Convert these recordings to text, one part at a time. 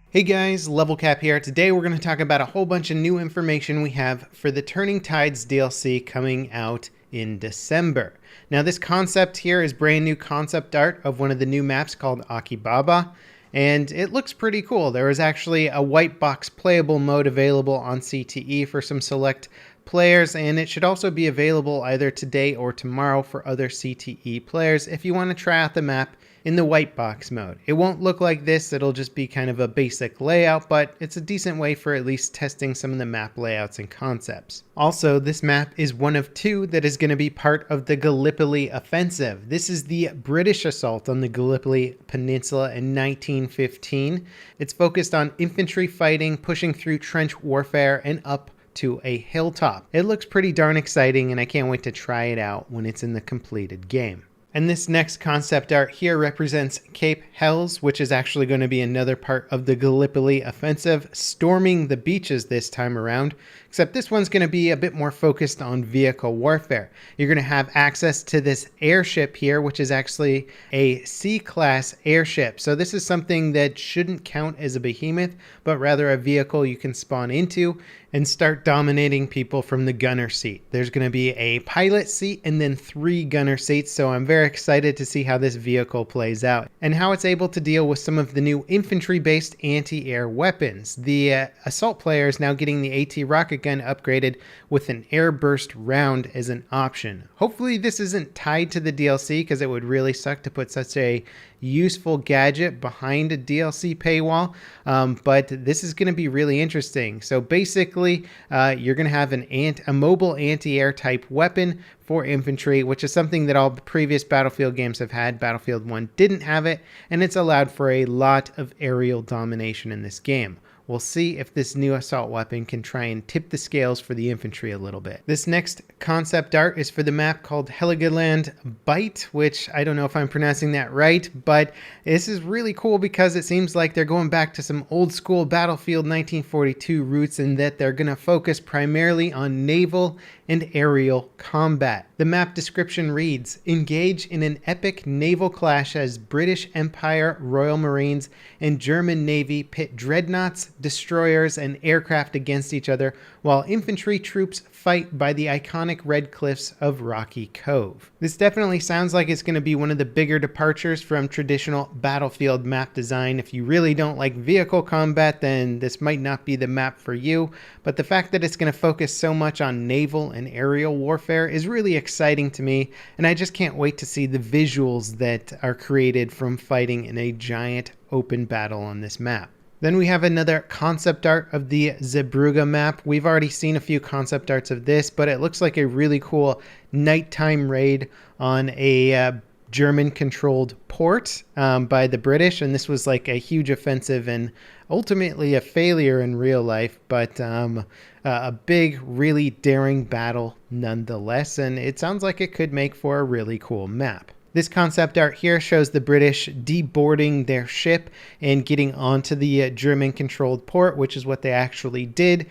Hey guys, Level Cap here. Today we're going to talk about a whole bunch of new information we have for the Turning Tides DLC coming out in December. Now this concept here is brand new concept art of one of the new maps called Akibaba, and it looks pretty cool. There is actually a white box playable mode available on CTE for some select players, and it should also be available either today or tomorrow for other CTE players if you want to try out the map in the white box mode. It won't look like this, it'll just be kind of a basic layout, but it's a decent way for at least testing some of the map layouts and concepts. Also, this map is one of two that is going to be part of the Gallipoli Offensive. This is the British assault on the Gallipoli Peninsula in 1915. It's focused on infantry fighting, pushing through trench warfare, and up to a hilltop. It looks pretty darn exciting, and I can't wait to try it out when it's in the completed game. And this next concept art here represents Cape Helles, which is actually going to be another part of the Gallipoli Offensive, storming the beaches this time around, except this one's going to be a bit more focused on vehicle warfare. You're going to have access to this airship here, which is actually a C-class airship. So this is something that shouldn't count as a behemoth, but rather a vehicle you can spawn into and start dominating people from the gunner seat. There's going to be a pilot seat and then 3 gunner seats, so I'm very excited to see how this vehicle plays out and how it's able to deal with some of the new infantry-based anti-air weapons. The assault player is now getting the AT rocket gun upgraded with an air burst round as an option. Hopefully this isn't tied to the DLC, because it would really suck to put such a useful gadget behind a DLC paywall, but this is going to be really interesting. So basically you're going to have a mobile anti-air type weapon for infantry, which is something that all previous Battlefield games have had. Battlefield 1 didn't have it, and it's allowed for a lot of aerial domination in this game. We'll see if this new assault weapon can try and tip the scales for the infantry a little bit. This next concept art is for the map called Heligoland Bite, which I don't know if I'm pronouncing that right, but this is really cool because it seems like they're going back to some old school Battlefield 1942 roots, in that they're going to focus primarily on naval and aerial combat. The map description reads, engage in an epic naval clash as British Empire Royal Marines and German Navy pit dreadnoughts, destroyers, and aircraft against each other, while infantry troops fight by the iconic red cliffs of Rocky Cove. This definitely sounds like it's going to be one of the bigger departures from traditional Battlefield map design. If you really don't like vehicle combat, then this might not be the map for you, but the fact that it's going to focus so much on naval and aerial warfare is really exciting to me, and I just can't wait to see the visuals that are created from fighting in a giant open battle on this map. Then we have another concept art of the Zeebrugge map. We've already seen a few concept arts of this, but it looks like a really cool nighttime raid on a German-controlled port by the British, and this was like a huge offensive and ultimately a failure in real life, but a big, really daring battle nonetheless, and it sounds like it could make for a really cool map. This concept art here shows the British deboarding their ship and getting onto the German-controlled port, which is what they actually did,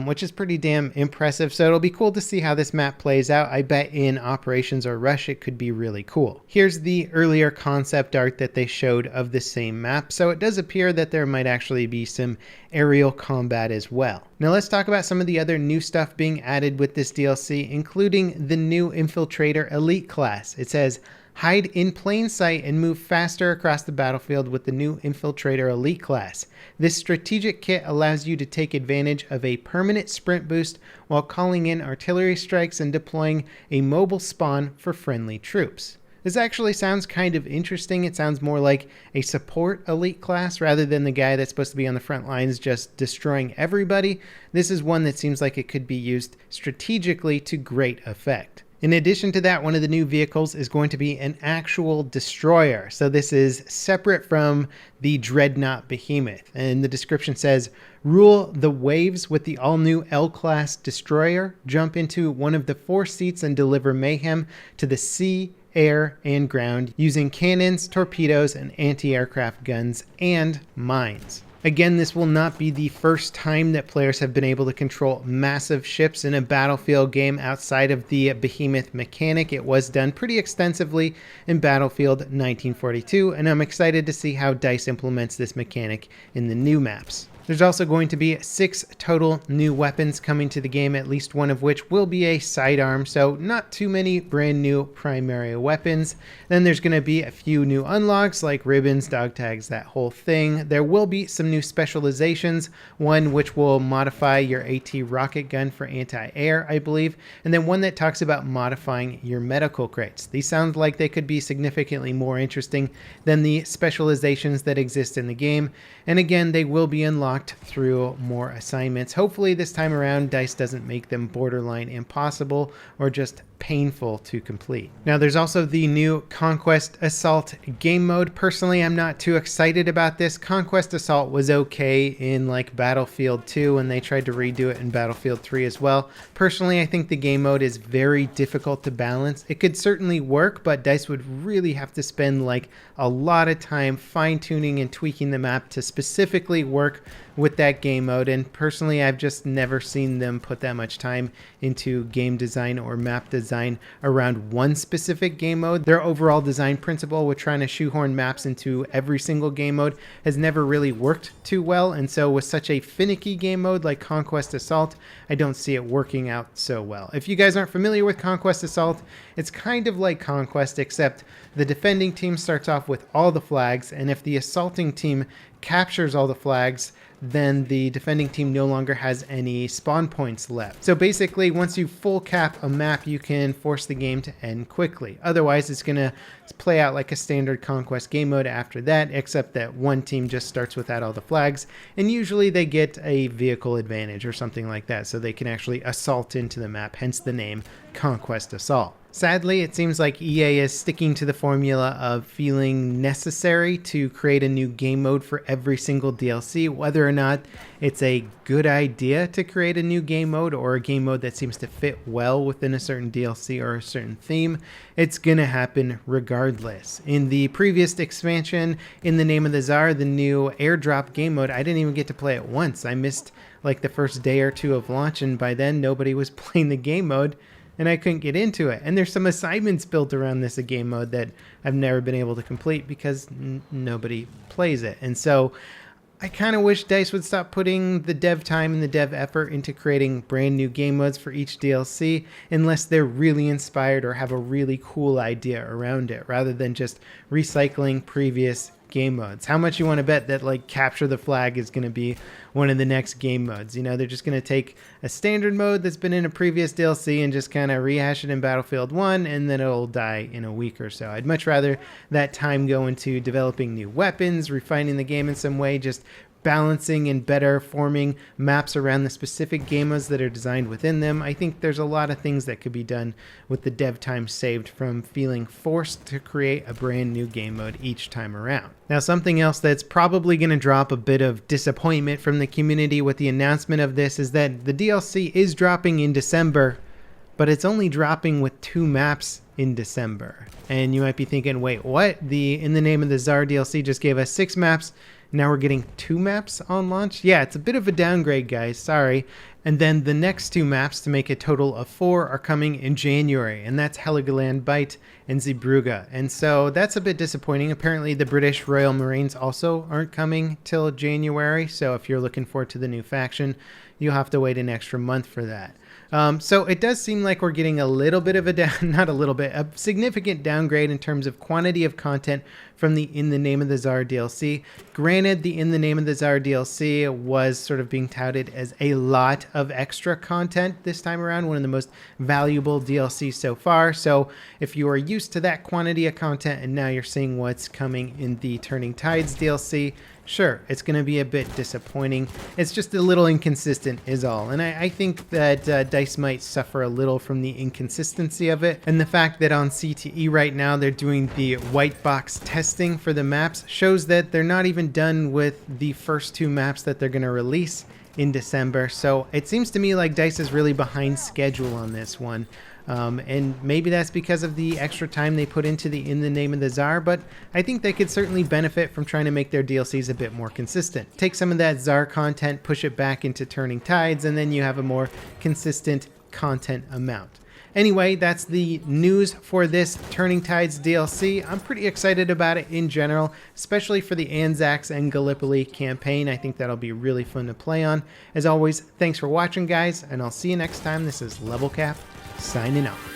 which is pretty damn impressive. So it'll be cool to see how this map plays out. I bet in Operations or Rush it could be really cool. Here's the earlier concept art that they showed of the same map. So it does appear that there might actually be some aerial combat as well. Now let's talk about some of the other new stuff being added with this DLC, including the new Infiltrator Elite class. It says, hide in plain sight and move faster across the battlefield with the new Infiltrator Elite class. This strategic kit allows you to take advantage of a permanent sprint boost while calling in artillery strikes and deploying a mobile spawn for friendly troops. This actually sounds kind of interesting. It sounds more like a support elite class rather than the guy that's supposed to be on the front lines just destroying everybody. This is one that seems like it could be used strategically to great effect. In addition to that, one of the new vehicles is going to be an actual destroyer. So this is separate from the Dreadnought Behemoth. And the description says, rule the waves with the all-new L-Class destroyer, jump into one of the 4 seats and deliver mayhem to the sea, air, and ground using cannons, torpedoes, and anti-aircraft guns and mines. Again, this will not be the first time that players have been able to control massive ships in a Battlefield game outside of the behemoth mechanic. It was done pretty extensively in Battlefield 1942, and I'm excited to see how DICE implements this mechanic in the new maps. There's also going to be 6 total new weapons coming to the game, at least one of which will be a sidearm, so not too many brand new primary weapons. Then there's going to be a few new unlocks like ribbons, dog tags, that whole thing. There will be some new specializations, one which will modify your AT rocket gun for anti-air, I believe, and then one that talks about modifying your medical crates. These sound like they could be significantly more interesting than the specializations that exist in the game, and again, they will be unlocked through more assignments. Hopefully this time around DICE doesn't make them borderline impossible or just painful to complete. Now there's also the new Conquest Assault game mode. Personally, I'm not too excited about this. Conquest Assault was okay in like Battlefield 2 and they tried to redo it in Battlefield 3 as well. Personally, I think the game mode is very difficult to balance. It could certainly work, but DICE would really have to spend like a lot of time fine-tuning and tweaking the map to specifically work with that game mode, and personally I've just never seen them put that much time into game design or map design around one specific game mode. Their overall design principle with trying to shoehorn maps into every single game mode has never really worked too well, and so with such a finicky game mode like Conquest Assault, I don't see it working out so well. If you guys aren't familiar with Conquest Assault, it's kind of like Conquest, except the defending team starts off with all the flags, and if the assaulting team captures all the flags, then the defending team no longer has any spawn points left. So basically, once you full cap a map, you can force the game to end quickly. Otherwise, it's going to play out like a standard Conquest game mode after that, except that one team just starts without all the flags, and usually they get a vehicle advantage or something like that, so they can actually assault into the map, hence the name Conquest Assault. Sadly, it seems like EA is sticking to the formula of feeling necessary to create a new game mode for every single DLC, whether or not it's a good idea to create a new game mode or a game mode that seems to fit well within a certain DLC or a certain theme. It's gonna happen regardless. In the previous expansion, In the Name of the Tsar, the new airdrop game mode, I didn't even get to play it once. I missed like the first day or two of launch, and by then nobody was playing the game mode and I couldn't get into it. And there's some assignments built around this game mode that I've never been able to complete because nobody plays it. And so I kind of wish DICE would stop putting the dev time and the dev effort into creating brand new game modes for each DLC unless they're really inspired or have a really cool idea around it, rather than just recycling previous game modes. How much you want to bet that like Capture the Flag is going to be one of the next game modes? You know, they're just going to take a standard mode that's been in a previous DLC and just kind of rehash it in Battlefield 1 and then it'll die in a week or so. I'd much rather that time go into developing new weapons, refining the game in some way, just balancing and better forming maps around the specific game modes that are designed within them. I think there's a lot of things that could be done with the dev time saved from feeling forced to create a brand new game mode each time around. Now, something else that's probably going to drop a bit of disappointment from the community with the announcement of this is that the DLC is dropping in December, but it's only dropping with 2 maps in December. And you might be thinking, wait, what? The In the Name of the Tsar DLC just gave us 6 maps. Now we're getting 2 maps on launch? Yeah, it's a bit of a downgrade, guys. Sorry. And then the next 2 maps, to make a total of 4, are coming in January, and that's Heligoland Bite and Zeebrugge. And so that's a bit disappointing. Apparently the British Royal Marines also aren't coming till January, so if you're looking forward to the new faction, you'll have to wait an extra month for that. So it does seem like we're getting a little bit of a significant downgrade in terms of quantity of content from the In the Name of the Tsar DLC. Granted, the In the Name of the Tsar DLC was sort of being touted as a lot of extra content this time around, one of the most valuable DLCs so far. So if you are used to that quantity of content and now you're seeing what's coming in the Turning Tides DLC, sure, it's going to be a bit disappointing. It's just a little inconsistent is all. And I think that DICE might suffer a little from the inconsistency of it. And the fact that on CTE right now they're doing the white box testing for the maps shows that they're not even done with the first 2 maps that they're going to release in December. So it seems to me like DICE is really behind schedule on this one. And maybe that's because of the extra time they put into the In the Name of the Tsar, but I think they could certainly benefit from trying to make their DLCs a bit more consistent. Take some of that Tsar content, push it back into Turning Tides, and then you have a more consistent content amount. Anyway, that's the news for this Turning Tides DLC. I'm pretty excited about it in general, especially for the Anzacs and Gallipoli campaign. I think that'll be really fun to play on. As always, thanks for watching, guys, and I'll see you next time. This is Level Cap, signing out.